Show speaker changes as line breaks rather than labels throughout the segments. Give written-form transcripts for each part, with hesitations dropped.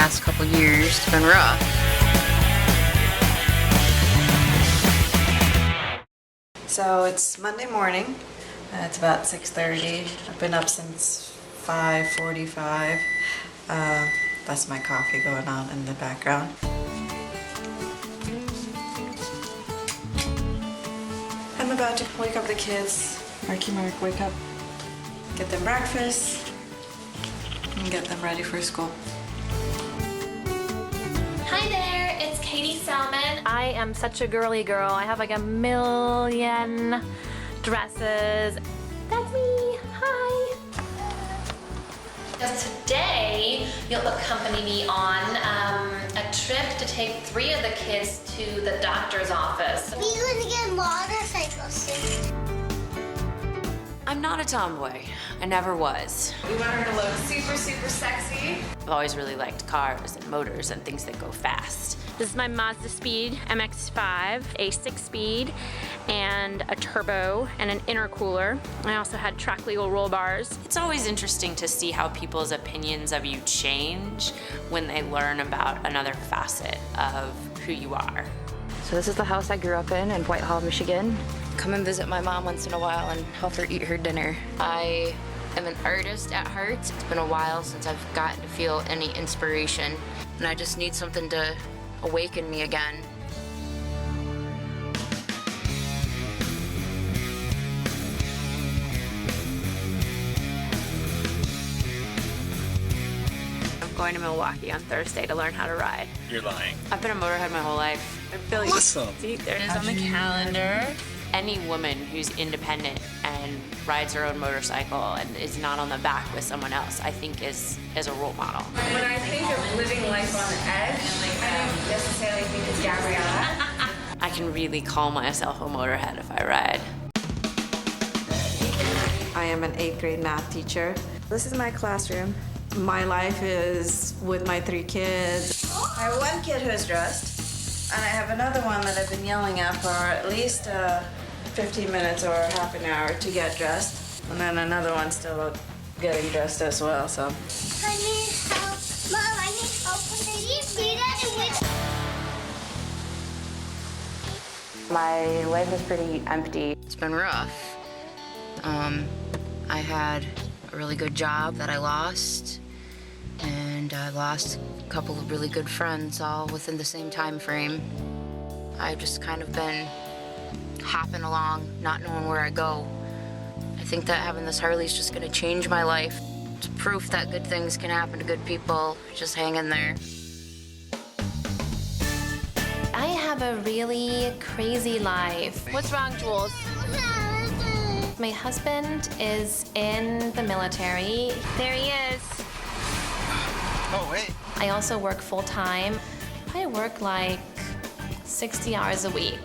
last couple years. It's been rough.
So it's Monday morning. It's about 6:30. I've been up since 5:45. That's my coffee going on in the background. I'm about to wake up the kids. Marky Mark, wake up. Get them breakfast and get them ready for school.
Hi there, it's Katie Salmon. I am such a girly girl. I have like a million dresses. That's me, hi. Just today, you'll accompany me on a trip to take 3 of the kids to the doctor's office.
We're going to get motorcycles soon.
I'm not a tomboy. I never was.
We want her to look super, super sexy.
I've always really liked cars and motors and things that go fast.
This is my Mazda Speed MX-5, a 6-speed and a turbo and an intercooler. I also had track legal roll bars.
It's always interesting to see how people's opinions of you change when they learn about another facet of who you are.
So this is the house I grew up in Whitehall, Michigan. Come and visit my mom once in a while and help her eat her dinner. I am an artist at heart. It's been a while since I've gotten to feel any inspiration, and I just need something to awaken me again.
I'm going to Milwaukee on Thursday to learn how to ride.
You're lying.
I've been a motorhead my whole life.
I'm feeling
Awesome.
See, there it is on the calendar.
Any woman who's independent and rides her own motorcycle and is not on the back with someone else, I think is a role model.
When I think of living life on the edge, I don't necessarily think it's Gabriella.
I can really call myself a motorhead if I ride.
I am an 8th grade math teacher. This is my classroom. My life is with my 3 kids. I have one kid who's dressed, and I have another one that I've been yelling at for at least 15 minutes or half an hour to get dressed. And then another one still getting dressed as well, so.
I need help. Mom, I need help. Can you see that?
My life is pretty empty.
It's been rough.
I had a really good job that I lost, and I lost a couple of really good friends all within the same time frame. I've just kind of been hopping along, not knowing where I go. I think that having this Harley is just gonna change my life. It's proof that good things can happen to good people. Just hang in there.
I have a really crazy life.
What's wrong, Jules?
My husband is in the military.
There he is.
Oh, wait.
I also work full-time. I work like 60 hours a week.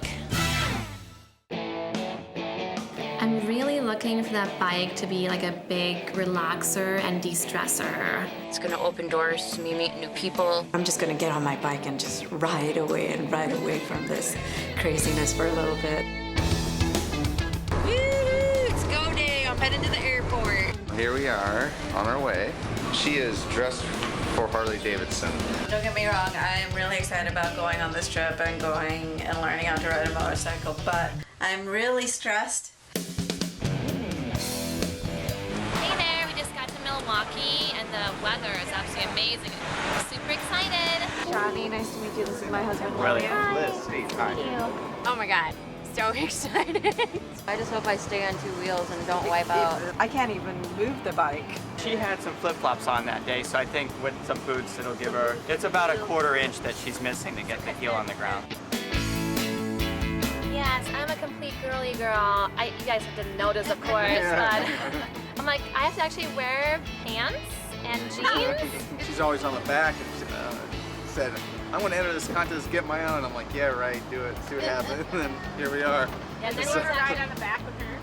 I'm really looking for that bike to be like a big relaxer and de-stressor.
It's gonna open doors to me meeting new people.
I'm just gonna get on my bike and just ride away from this craziness for a little bit.
It's go day. I'm heading to the airport.
Here we are on our way. She is dressed for Harley-Davidson.
Don't get me wrong, I am really excited about going on this trip and going and learning how to ride a motorcycle, but I'm really stressed.
Hey there, we just got to Milwaukee and the weather is absolutely amazing. I'm super excited.
Johnny, nice to meet you. This is my husband,
Really?
William.
Liz, Steve, hi.
Oh my God, so excited.
I just hope I stay on 2 wheels and don't wipe out.
I can't even move the bike.
She had some flip-flops on that day, so I think with some boots it'll give her, it's about a 1/4 inch that she's missing to get the heel on the ground.
Yes, I'm a complete girly girl. You guys didn't notice, of course, but I'm like, I have to actually wear pants and jeans.
She's always on the back and said, I'm going to enter this contest, get my own. I'm like, yeah, right, do it, see what happens. And then here we are.
And then
You want to ride on the back with her?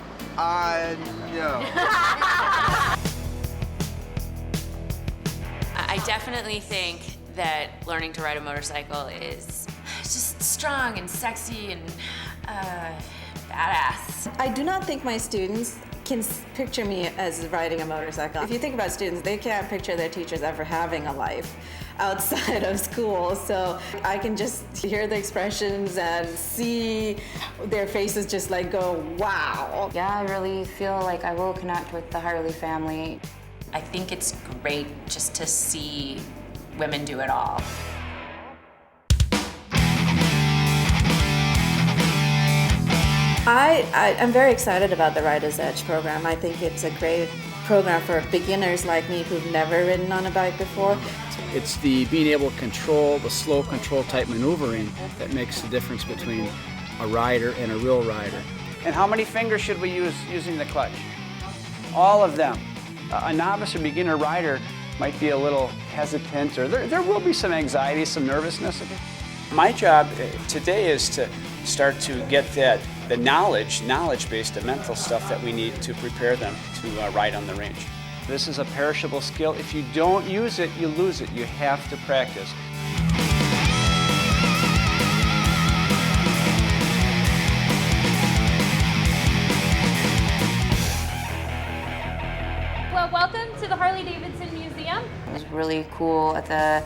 No.
I definitely think that learning to ride a motorcycle is just strong and sexy and badass.
I do not think my students can picture me as riding a motorcycle. If you think about students, they can't picture their teachers ever having a life outside of school. So I can just hear the expressions and see their faces just like go, wow.
Yeah, I really feel like I will connect with the Harley family.
I think it's great just to see women do it all.
I'm very excited about the Rider's Edge program. I think it's a great program for beginners like me who've never ridden on a bike before.
It's the being able to control the slow control type maneuvering that makes the difference between a rider and a real rider.
And how many fingers should we use using the clutch? All of them. A novice or beginner rider might be a little hesitant, or there will be some anxiety, some nervousness. My job today is to start to get the knowledge-based, the mental stuff that we need to prepare them to ride on the range. This is a perishable skill. If you don't use it, you lose it. You have to practice.
Well, welcome to the Harley-Davidson Museum.
It was really cool at the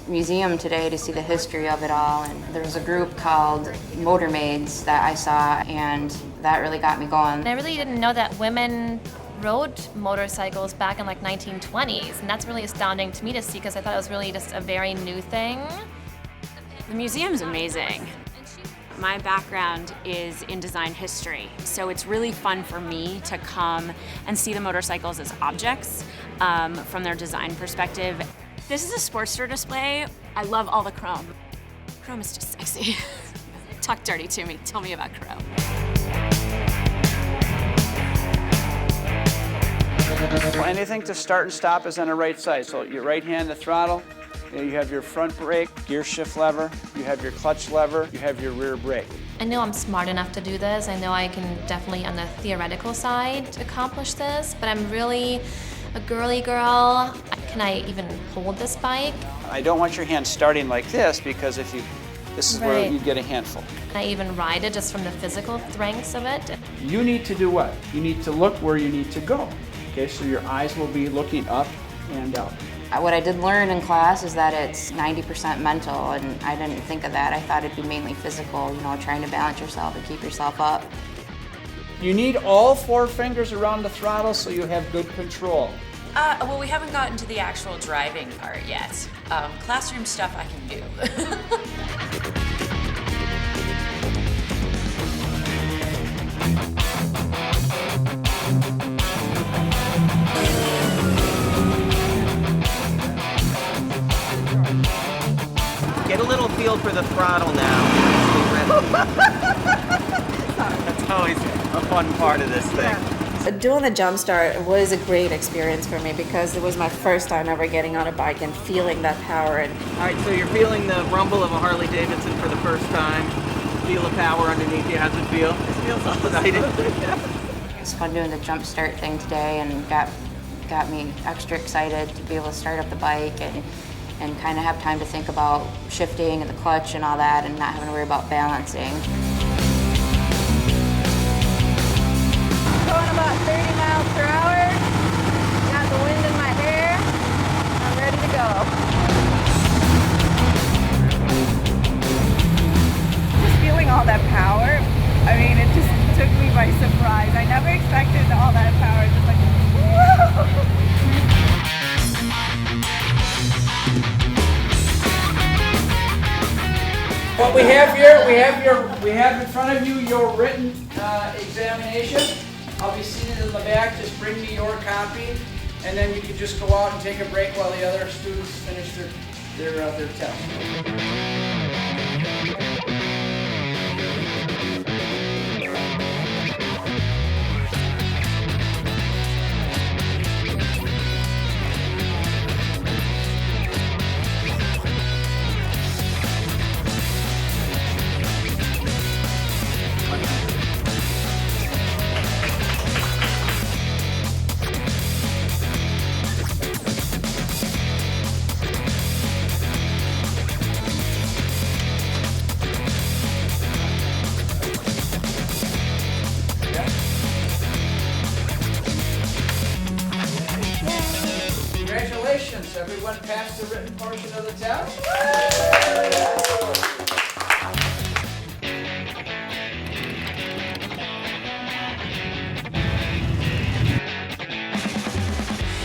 museum today to see the history of it all, and there was a group called Motor Maids that I saw, and that really got me going.
I really didn't know that women rode motorcycles back in like 1920s, and that's really astounding to me to see because I thought it was really just a very new thing.
The museum's amazing. My background is in design history, so it's really fun for me to come and see the motorcycles as objects from their design perspective. This is a Sportster display. I love all the chrome. Chrome is just sexy. Talk dirty to me. Tell me about chrome.
Well, anything to start and stop is on the right side. So your right hand, the throttle, you have your front brake, gear shift lever, you have your clutch lever, you have your rear brake.
I know I'm smart enough to do this. I know I can definitely on the theoretical side accomplish this, but I'm really a girly girl. Can I even hold this bike?
I don't want your hand starting like this because this is where you get a handful.
Can I even ride it just from the physical strengths of it?
You need to do what? You need to look where you need to go. Okay, so your eyes will be looking up and out.
What I did learn in class is that it's 90% mental, and I didn't think of that. I thought it'd be mainly physical, trying to balance yourself and keep yourself up.
You need all 4 fingers around the throttle so you have good control.
Well, we haven't gotten to the actual driving part yet. Classroom stuff I can do.
Get a little feel for the throttle now. That's always a fun part of this thing.
Doing the jump start was a great experience for me because it was my first time ever getting on a bike and feeling that power.
All right, so you're feeling the rumble of a Harley-Davidson for the first time. Feel the power underneath you. How's it feel? It feels exciting.
It was fun doing the jump start thing today, and got me extra excited to be able to start up the bike and kind of have time to think about shifting and the clutch and all that, and not having to worry about balancing.
Going about 30 miles per hour, got the wind in my hair, I'm ready to go. Just feeling all that power, I mean, it just took me by surprise. I never expected all that power, just like, whoa!
What we have here, we have in front of you your written examination. I'll be seated in the back. Just bring me your copy, and then you can just go out and take a break while the other students finish their test. passed the written portion of the test.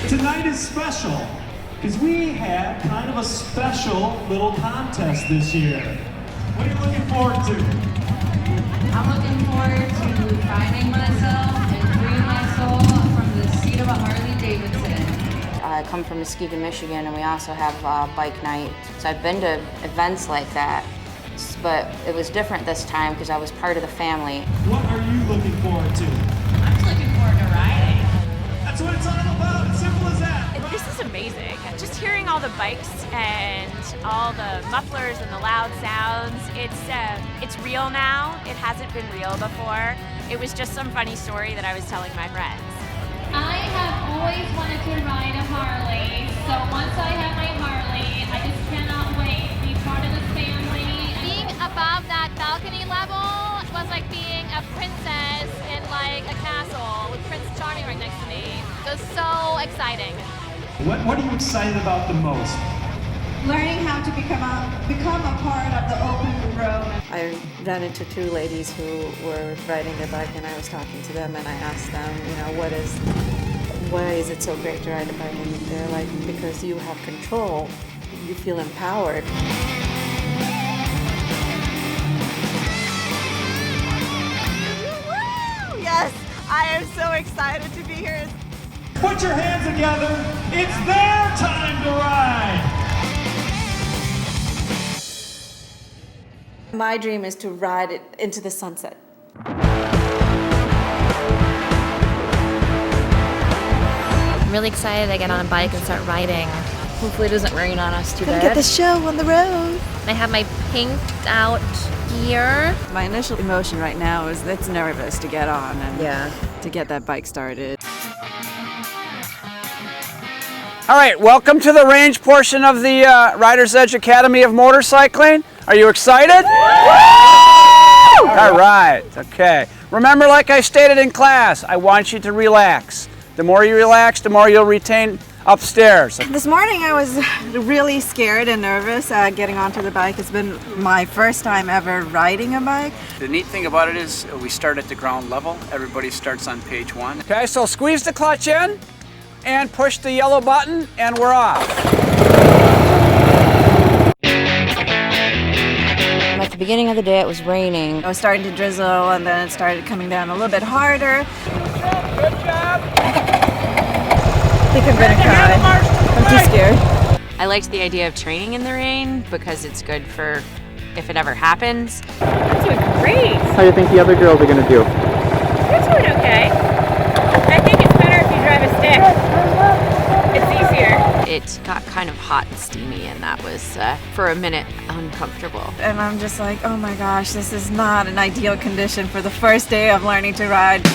Tonight is special because we had kind of a special little contest this year. What are you looking forward to?
I'm looking forward to finding myself and freeing my soul from the seat of a Harley-Davidson.
I come from Muskegon, Michigan, and we also have bike night. So I've been to events like that, but it was different this time because I was part of the family.
What are you looking forward to?
I'm just looking forward to riding.
That's what it's all about, simple as that.
This is amazing. Just hearing all the bikes and all the mufflers and the loud sounds, it's real now. It hasn't been real before. It was just some funny story that I was telling my friends.
I have always wanted to ride a Harley, so once I have my Harley, I just cannot wait to be part of this family. Being above that balcony level was like being a princess in like a castle with Prince Charming right next to me. It was so exciting.
What are you excited about the most?
Learning how to become a part of the open road. I ran into two ladies who were riding their bike, and I was talking to them, and I asked them, why is it so great to ride a bike? And they're like, because you have control, you feel empowered.
Woo! Yes, I am so excited to be here.
Put your hands together. It's their time to ride.
My dream is to ride it into the sunset.
I'm really excited to get on a bike and start riding. Hopefully it doesn't rain on us too bad.
Get the show on the road.
I have my pinked out gear.
My initial emotion right now is it's nervous to get on and to get that bike started.
All right, welcome to the range portion of the Rider's Edge Academy of Motorcycling. Are you excited? All right, okay. Remember, like I stated in class, I want you to relax. The more you relax, the more you'll retain upstairs.
This morning I was really scared and nervous getting onto the bike. It's been my first time ever riding a bike.
The neat thing about it is we start at the ground level. Everybody starts on page 1.
Okay, so squeeze the clutch in and push the yellow button and we're off.
At the beginning of the day it was raining.
It was starting to drizzle and then it started coming down a little bit harder.
Good job.
I think I'm gonna cry. I'm too scared.
I liked the idea of training in the rain because it's good for if it ever happens.
That's doing great.
How do you think the other girls are going to do?
You're doing okay. I think it's better if you drive a stick. It's easier.
It got kind of hot and steamy, and that was, for a minute, uncomfortable.
And I'm just like, oh my gosh, this is not an ideal condition for the first day of learning to ride.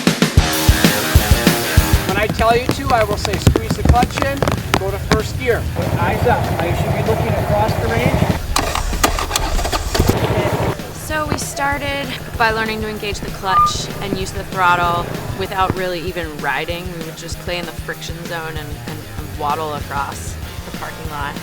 When I tell you to, I will say squeeze the clutch in, go to first gear. Eyes up. Now you should be looking across the range.
So we started by learning to engage the clutch and use the throttle without really even riding. We would just play in the friction zone and waddle across the parking lot.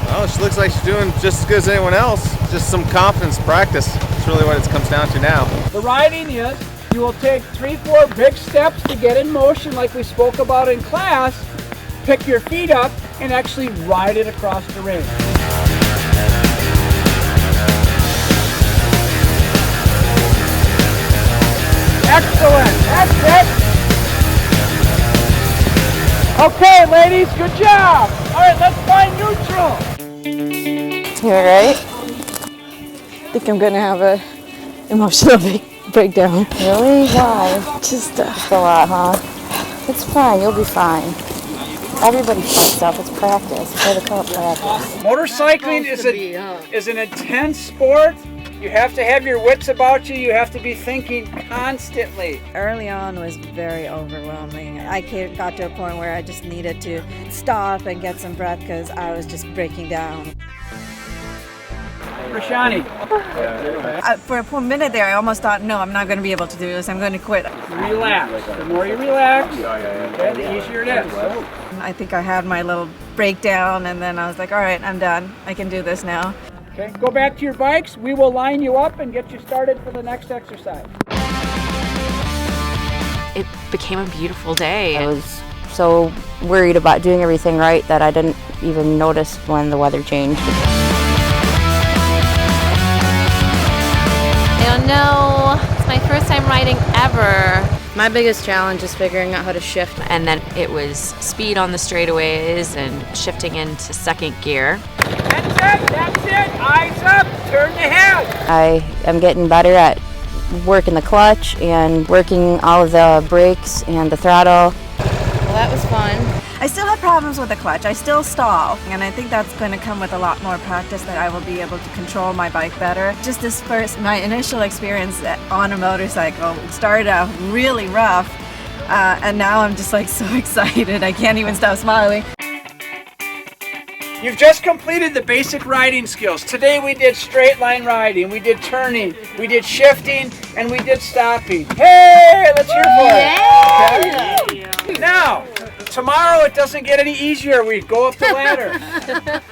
Well, she looks like she's doing just as good as anyone else. Just some confidence practice. That's really what it comes down to now.
The riding is you will take 3-4 big steps to get in motion like we spoke about in class, pick your feet up, and actually ride it across the range. Excellent, that's it. Okay, ladies, good job. All right, let's find neutral.
You're right. I think I'm gonna have a emotional breakdown.
Really? Why?
Just
a lot, huh? It's fine, you'll be fine. Everybody fucks up, it's practice. It's what they call it practice.
Motorcycling is an intense sport. You have to have your wits about you. You have to be thinking constantly.
Early on was very overwhelming. I got to a point where I just needed to stop and get some breath because I was just breaking down.
Rashani.
For a minute there, I almost thought, no, I'm not going to be able to do this. I'm going to quit.
Relax. The more you relax, the easier it is.
I think I had my little breakdown, and then I was like, all right, I'm done. I can do this now.
Okay, go back to your bikes. We will line you up and get you started for the next exercise.
It became a beautiful day.
I was so worried about doing everything right that I didn't even notice when the weather changed.
I don't know. It's my first time riding ever.
My biggest challenge is figuring out how to shift.
And then it was speed on the straightaways and shifting into second gear.
That's it, eyes up, turn the head.
I am getting better at working the clutch and working all of the brakes and the throttle. Well, that was fun.
I still have problems with the clutch. I still stall, and I think that's going to come with a lot more practice, that I will be able to control my bike better. Just my initial experience on a motorcycle started out really rough, and now I'm just like so excited. I can't even stop smiling.
You've just completed the basic riding skills. Today we did straight line riding, we did turning, we did shifting, and we did stopping. Hey, let's hear for it. Okay? Now, tomorrow it doesn't get any easier. We go up the ladder.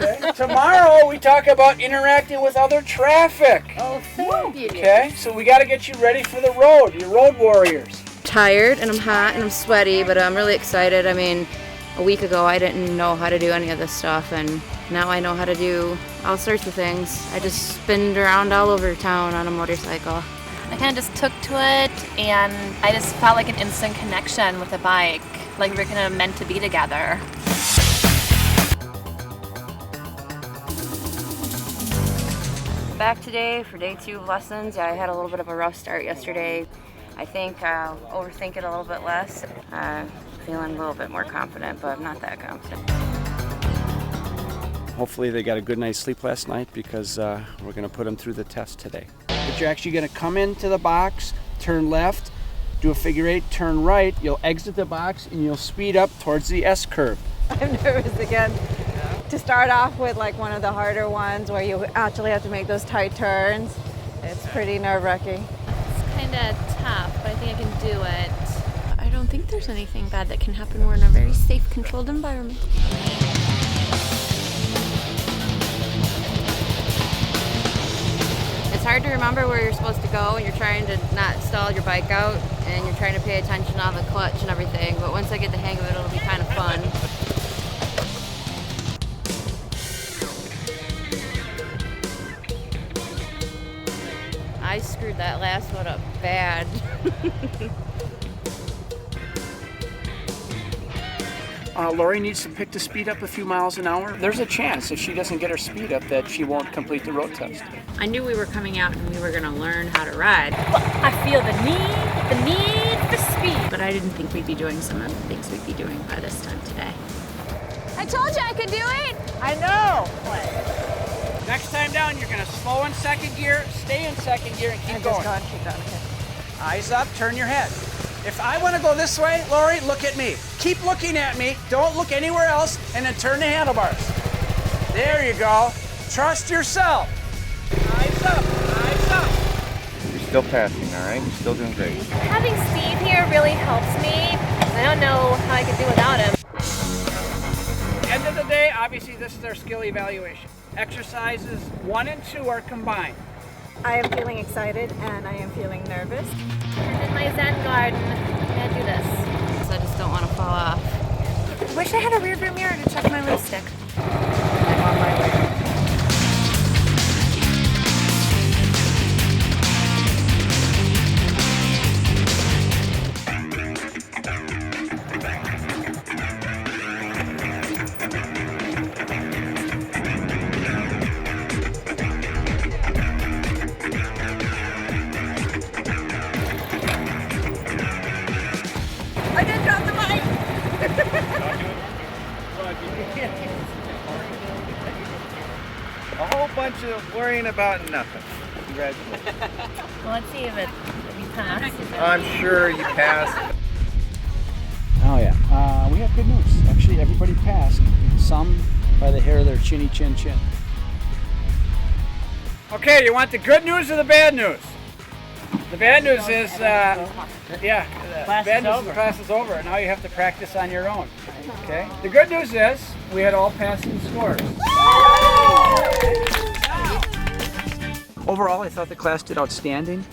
Okay? Tomorrow we talk about interacting with other traffic.
Oh, thank you.
Okay, so we got to get you ready for the road, your road warriors.
Tired and I'm hot and I'm sweaty, but I'm really excited. I mean, a week ago I didn't know how to do any of this stuff, and now I know how to do all sorts of things. I just spinned around all over town on a motorcycle.
I kind of just took to it, and I just felt like an instant connection with the bike, like we were kind of meant to be together.
Back today for day 2 of lessons. I had a little bit of a rough start yesterday. I think I'll overthink it a little bit less. Feeling a little bit more confident, but I'm not that confident.
Hopefully they got a good night's sleep last night, because we're going to put them through the test today. But you're actually going to come into the box, turn left, do a figure 8, turn right, you'll exit the box, and you'll speed up towards the S curve.
I'm nervous again. To start off with like one of the harder ones where you actually have to make those tight turns, it's pretty nerve-wracking.
It's kind of tough, but I think I can do it.
I don't think there's anything bad that can happen. We're in a very safe, controlled environment.
It's hard to remember where you're supposed to go, and you're trying to not stall your bike out, and you're trying to pay attention on the clutch and everything, but once I get the hang of it, it'll be kind of fun. I screwed that last one up bad.
Lori needs to pick the speed up a few miles an hour. There's a chance if she doesn't get her speed up that she won't complete the road test.
I knew we were coming out and we were going to learn how to ride.
I feel the need for speed.
But I didn't think we'd be doing some of the things we'd be doing by this time today.
I told you I could do it.
I know.
Next time down, you're going to slow in second gear, stay in second gear, and keep going.
Keep going, okay.
Eyes up, turn your head. If I want to go this way, Lori, look at me. Keep looking at me. Don't look anywhere else, and then turn the handlebars. There you go. Trust yourself. Eyes up, eyes up.
You're still passing, all right? You're still doing great.
Having Steve here really helps me. I don't know how I could do without him.
End of the day, obviously this is our skill evaluation. Exercises 1 and 2 are combined.
I am feeling excited and I am feeling nervous.
I'm in my Zen garden. I'm gonna do this.
So I just don't want to fall off.
Wish I had a rear view mirror to check my lipstick.
I'm on my way. I didn't drop the mic!
A whole bunch of worrying about nothing. Congratulations.
Well, let's see if you pass.
I'm sure you passed.
Oh yeah, we have good news. Actually, everybody passed. Some by the hair of their chinny chin chin. Okay, you want the good news or the bad news? The bad news is, class is over. Now you have to practice on your own. Okay. The good news is we had all passing scores. Overall, I thought the class did outstanding.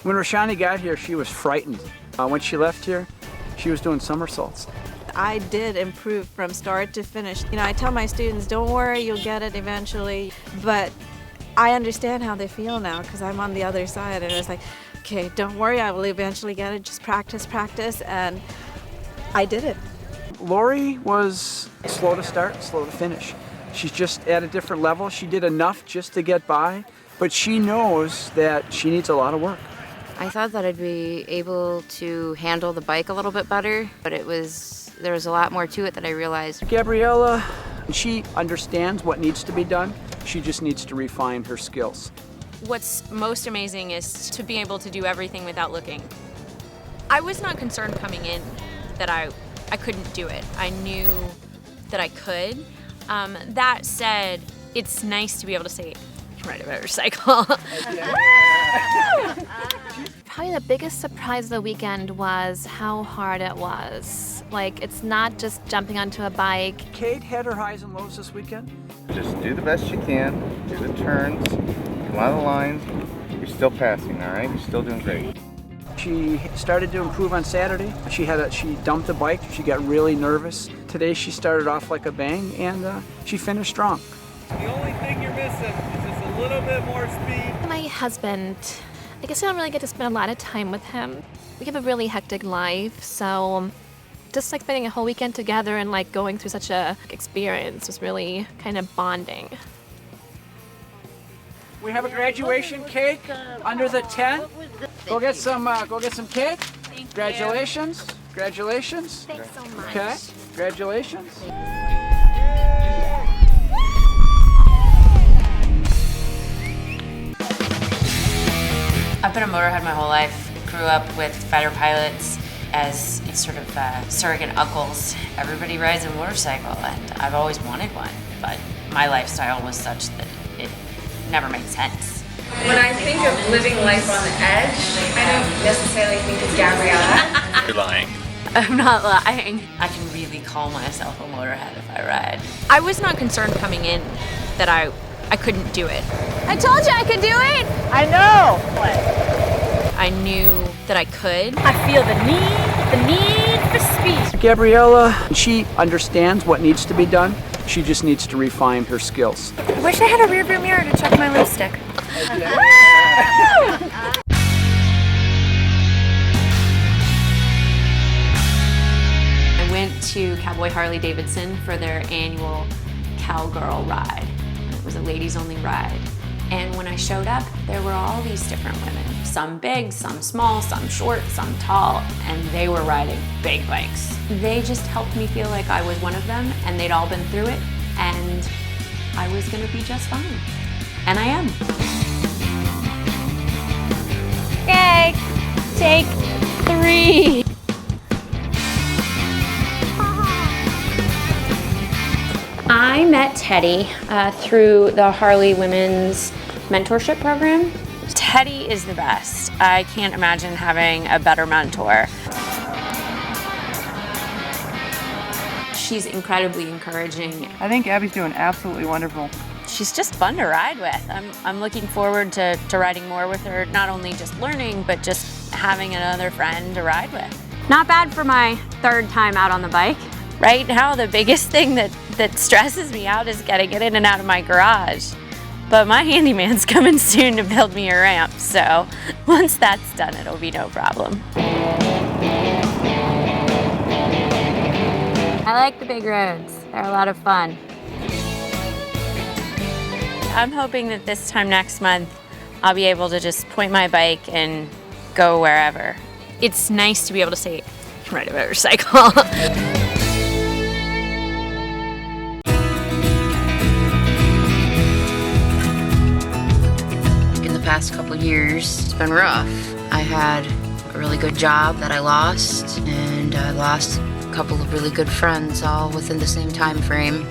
When Rashani got here, she was frightened. When she left here, she was doing somersaults.
I did improve from start to finish. You know, I tell my students, don't worry, you'll get it eventually. But I understand how they feel now because I'm on the other side, and it's like, okay, don't worry, I will eventually get it. Just practice, practice, and I did it.
Lori was slow to start, slow to finish. She's just at a different level. She did enough just to get by, but she knows that she needs a lot of work.
I thought that I'd be able to handle the bike a little bit better, but there was a lot more to it that I realized.
Gabriella, she understands what needs to be done. She just needs to refine her skills.
What's most amazing is to be able to do everything without looking. I was not concerned coming in that I couldn't do it. I knew that I could. That said, it's nice to be able to say, I can ride a motorcycle.
Probably the biggest surprise of the weekend was how hard it was. Like, it's not just jumping onto a bike.
Kate had her highs and lows this weekend.
Just do the best you can, do the turns, come out of the lines. You're still passing, all right? You're still doing great.
She started to improve on Saturday. She dumped the bike. She got really nervous. Today she started off like a bang, and she finished strong.
The only thing you're missing is just a little bit more speed.
My husband, I guess I don't really get to spend a lot of time with him. We have a really hectic life, so just like spending a whole weekend together and like going through such a experience was really kind of bonding.
We have a graduation cake under the tent. Go get some cake. Congratulations. Congratulations.
Thanks so much.
Okay. Congratulations.
I've been a motorhead my whole life. Grew up with fighter pilots as sort of surrogate uncles. Everybody rides a motorcycle, and I've always wanted one, but my lifestyle was such that it never made sense.
When I think of living life on the edge, I don't necessarily think of Gabriella.
You're lying.
I'm not lying. I can really call myself a motorhead if I ride. I was not concerned coming in that I couldn't do it.
I told you I could do it!
I know!
I knew that I could.
I feel the need for speed.
Gabriella, she understands what needs to be done. She just needs to refine her skills.
I wish I had a rearview mirror to check my lipstick. I went to Cowboy Harley-Davidson for their annual Cowgirl ride. It was a ladies only ride. And when I showed up, there were all these different women. Some big, some small, some short, some tall, and they were riding big bikes. They just helped me feel like I was one of them, and they'd all been through it, and I was gonna be just fine. And I am.
Okay, take 3.
I met Teddy through the Harley Women's Mentorship Program.
Teddy is the best. I can't imagine having a better mentor. She's incredibly encouraging.
I think Abby's doing absolutely wonderful.
She's just fun to ride with. I'm looking forward to riding more with her, not only just learning, but just having another friend to ride with. Not bad for my 3rd time out on the bike. Right now, the biggest thing that stresses me out is getting it in and out of my garage. But my handyman's coming soon to build me a ramp, so once that's done, it'll be no problem. I like the big roads. They're a lot of fun. I'm hoping that this time next month, I'll be able to just point my bike and go wherever. It's nice to be able to say, I can ride a motorcycle.
Past couple years, it's been rough. I had a really good job that I lost, and I lost a couple of really good friends all within the same time frame.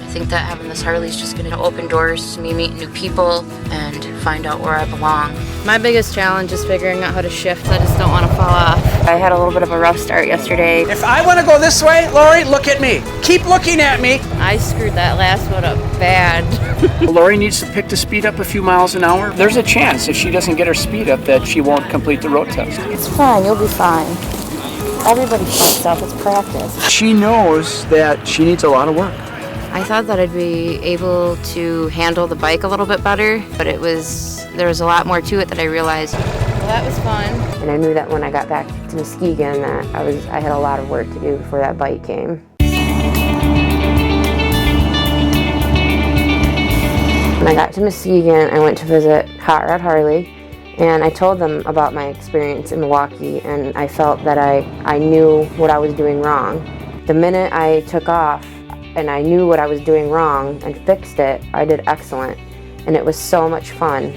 I think that having this Harley is just going to open doors to me meeting new people and find out where I belong.
My biggest challenge is figuring out how to shift. I just don't want to fall off. I had a little bit of a rough start yesterday.
If I want to go this way, Lori, look at me. Keep looking at me.
I screwed that last one up bad.
Lori needs to pick the speed up a few miles an hour. There's a chance if she doesn't get her speed up that she won't complete the road test.
It's fine, you'll be fine. Everybody fucks up, it's practice.
She knows that she needs a lot of work.
I thought that I'd be able to handle the bike a little bit better, but there was a lot more to it that I realized. Well, that was fun.
And I knew that when I got back to Muskegon that I had a lot of work to do before that bike came. When I got to Muskegon, I went to visit Hot Rod Harley, and I told them about my experience in Milwaukee, and I felt that I knew what I was doing wrong. The minute I took off, and I knew what I was doing wrong and fixed it, I did excellent. And it was so much fun.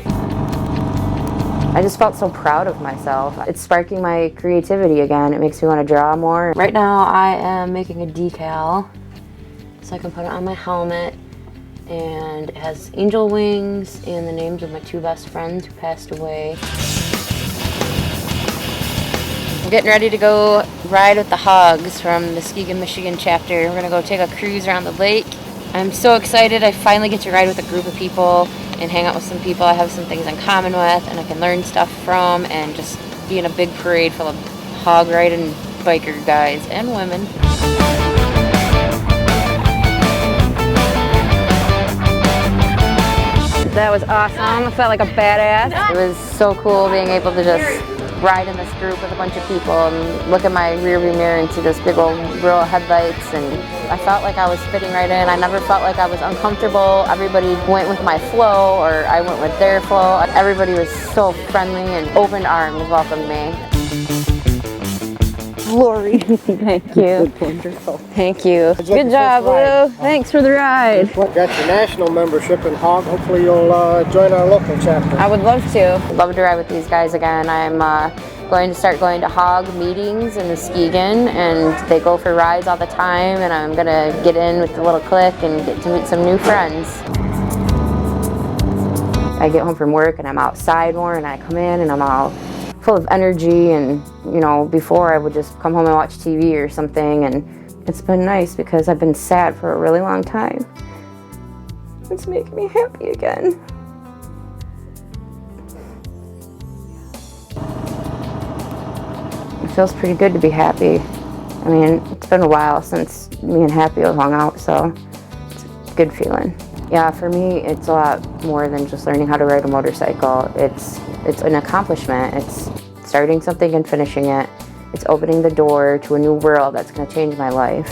I just felt so proud of myself. It's sparking my creativity again. It makes me want to draw more. Right now I am making a decal so I can put it on my helmet. And it has angel wings and the names of my two best friends who passed away.
I'm getting ready to go ride with the Hogs from the Muskegon, Michigan chapter. We're gonna go take a cruise around the lake. I'm so excited. I finally get to ride with a group of people and hang out with some people I have some things in common with and I can learn stuff from and just be in a big parade full of hog riding biker guys and women. That was awesome. I felt like a badass. It was so cool being able to just ride in this group with a bunch of people and look at my rearview mirror and see this big old row of headlights, and I felt like I was fitting right in. I never felt like I was uncomfortable. Everybody went with my flow or I went with their flow. Everybody was so friendly and open arms welcomed me. Lori. Thank you.
Wonderful.
Thank you. Good job, Lou. Thanks for the ride.
Got your national membership in Hog. Hopefully you'll join our local chapter.
I would love to. I'd love to ride with these guys again. I'm going to start going to Hog meetings in Muskegon, and they go for rides all the time, and I'm going to get in with the little clique and get to meet some new friends. I get home from work and I'm outside more, and I come in and I'm all full of energy, and you know, before I would just come home and watch TV or something, and it's been nice because I've been sad for a really long time. It's making me happy again. It feels pretty good to be happy. I mean, it's been a while since me and Happy have hung out, so it's a good feeling. Yeah, for me, it's a lot more than just learning how to ride a motorcycle. It's an accomplishment. It's starting something and finishing it. It's opening the door to a new world that's going to change my life.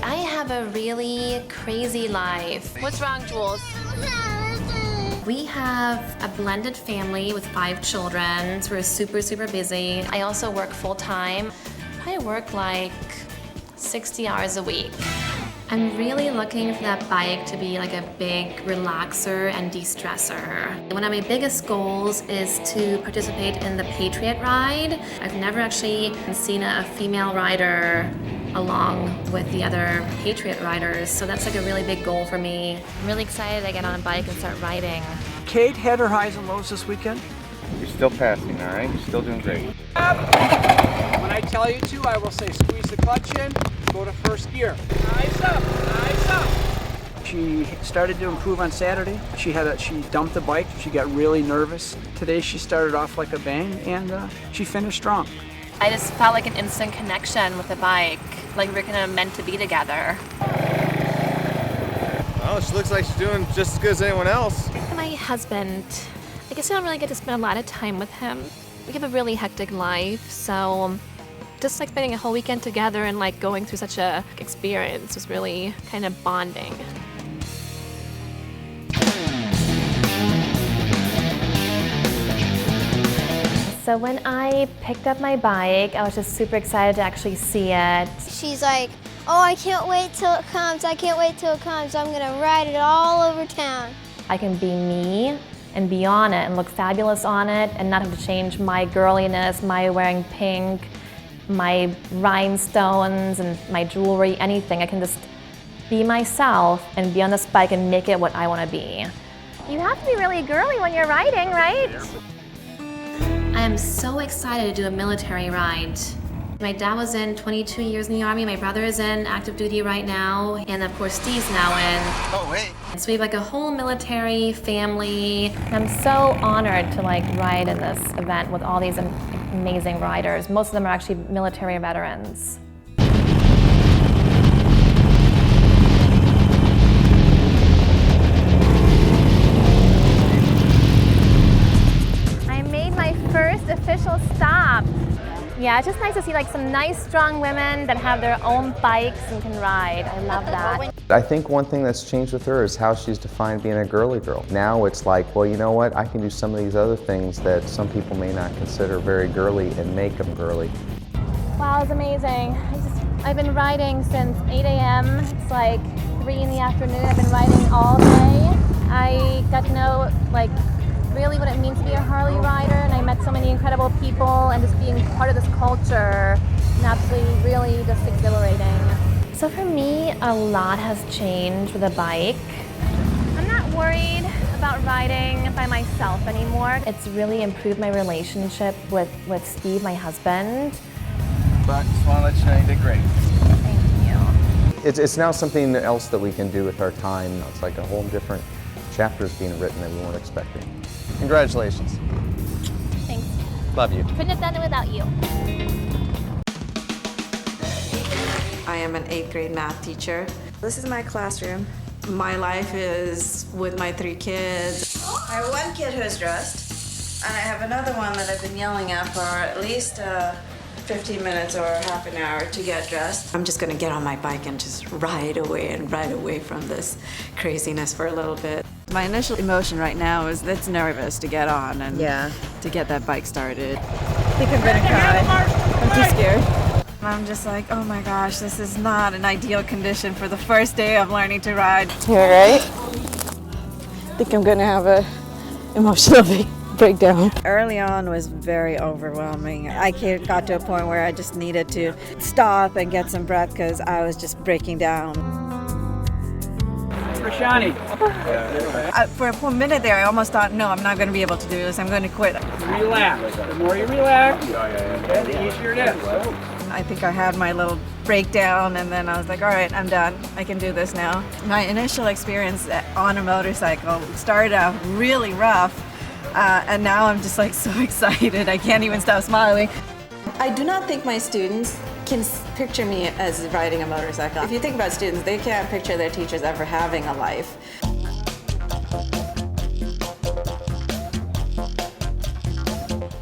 I have a really crazy life. What's wrong, Jules? We have a blended family with 5 children, so we're super, super busy. I also work full-time. I work like 60 hours a week. I'm really looking for that bike to be like a big relaxer and de-stressor. One of my biggest goals is to participate in the Patriot Ride. I've never actually seen a female rider along with the other Patriot riders, so that's like a really big goal for me. I'm really excited to get on a bike and start riding.
Kate had her highs and lows this weekend.
You're still passing, all right? You're still doing great.
When I tell you to, I will say squeeze the clutch in, go to first gear. Nice up, nice up. She started to improve on Saturday. She dumped the bike. She got really nervous. Today she started off like a bang, and she finished strong.
I just felt like an instant connection with the bike, like we're kind of meant to be together.
Oh, she looks like she's doing just as good as anyone else.
My husband, I guess I don't really get to spend a lot of time with him. We have a really hectic life, so just like spending a whole weekend together and like going through such a experience was really kind of bonding. So when I picked up my bike, I was just super excited to actually see it.
She's like, oh, I can't wait till it comes. I can't wait till it comes. I'm gonna ride it all over town.
I can be me and be on it and look fabulous on it and not have to change my girliness, my wearing pink, my rhinestones and my jewelry, anything. I can just be myself and be on this bike and make it what I want to be.
You have to be really girly when you're riding, right?
I am so excited to do a military ride. My dad was in 22 years in the Army, my brother is in active duty right now, and of course Steve's now in.
Oh, wait.
So we have like a whole military family. I'm so honored to like ride in this event with all these amazing riders. Most of them are actually military veterans.
I made my first official stop. Yeah, it's just nice to see like some nice, strong women that have their own bikes and can ride. I love that.
I think one thing that's changed with her is how she's defined being a girly girl. Now it's like, well, you know what? I can do some of these other things that some people may not consider very girly and make them girly.
Wow, it's amazing. I've been riding since 8 a.m. It's like 3 in the afternoon. I've been riding all day. I got to know like really what it means to be a Harley rider, and I met so many incredible people, and just being part of this culture and absolutely really just exhilarating. So for me, a lot has changed with a bike. I'm not worried about riding by myself anymore. It's really improved my relationship with Steve, my husband.
But just want to let you know you did great.
Thank you.
It's now something else that we can do with our time. It's like a whole different chapters being written that we weren't expecting. Congratulations.
Thanks.
Love you.
Couldn't have done it without you.
I am an 8th grade math teacher. This is my classroom. My life is with my 3 kids. I have one kid who's dressed, and I have another one that I've been yelling at for at least 15 minutes or half an hour to get dressed. I'm just gonna get on my bike and just ride away from this craziness for a little bit.
My initial emotion right now is it's nervous to get on and to get that bike started. I think I'm gonna cry. I'm too scared. I'm just like, oh my gosh, this is not an ideal condition for the first day of learning to ride.
You all right? I think I'm gonna have a emotional breakdown.
Early on was very overwhelming. I got to a point where I just needed to stop and get some breath because I was just breaking down.
Rashani.
For a minute there, I almost thought, no, I'm not going to be able to do this. I'm going to quit.
Relax. The more you relax, the easier it is.
I think I had my little breakdown, and then I was like, all right, I'm done. I can do this now. My initial experience on a motorcycle started out really rough, and now I'm just like so excited. I can't even stop smiling.
I do not think my students can picture me as riding a motorcycle. If you think about students, they can't picture their teachers ever having a life.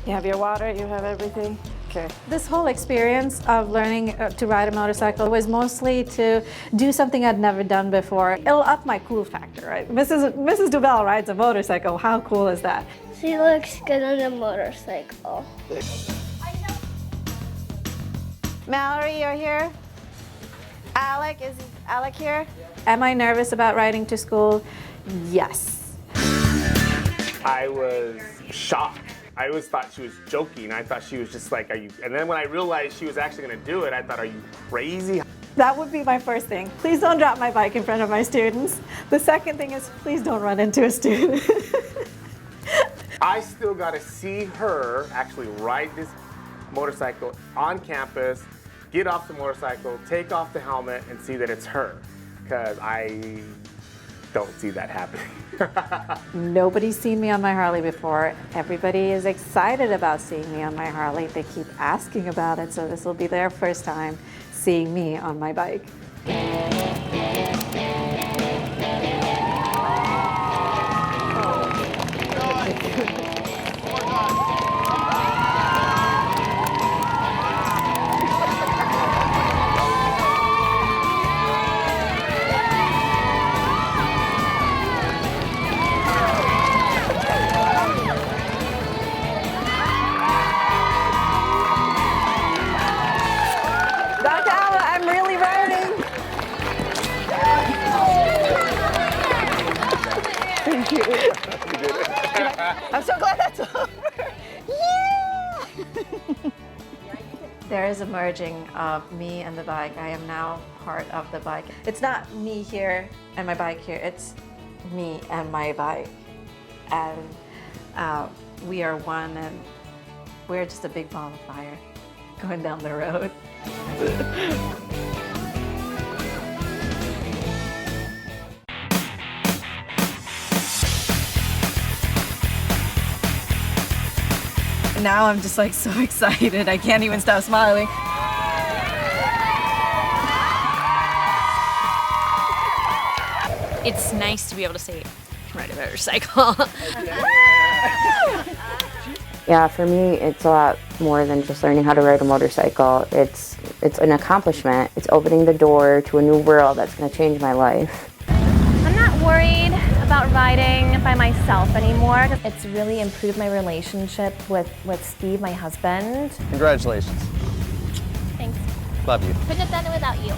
You have your water, you have everything? Okay. This whole experience of learning to ride a motorcycle was mostly to do something I'd never done before. It'll up my cool factor, right? Mrs. Duvall rides a motorcycle. How cool is that?
She looks good on a motorcycle.
Mallory, you're here? Alec, is Alec here? Am I nervous about riding to school? Yes.
I was shocked. I always thought she was joking. I thought she was just like, are you? And then when I realized she was actually going to do it, I thought, are you crazy?
That would be my first thing. Please don't drop my bike in front of my students. The second thing is, please don't run into a student.
I still got to see her actually ride this motorcycle on campus, get off the motorcycle, take off the helmet, and see that it's her. Because I don't see that happening.
Nobody's seen me on my Harley before. Everybody is excited about seeing me on my Harley. They keep asking about it, so this will be their first time seeing me on my bike.
I'm so glad that's over. Yeah! There is a merging of me and the bike. I am now part of the bike. It's not me here and my bike here, it's me and my bike. And we are one, and we're just a big ball of fire going down the road. Now I'm just like so excited, I can't even stop smiling.
It's nice to be able to say, ride a motorcycle.
Yeah, for me, it's a lot more than just learning how to ride a motorcycle. It's an accomplishment. It's opening the door to a new world that's going to change my life.
I'm not worried about riding by myself anymore. It's really improved my relationship with Steve, my husband.
Congratulations.
Thanks.
Love you.
Couldn't have done it without you.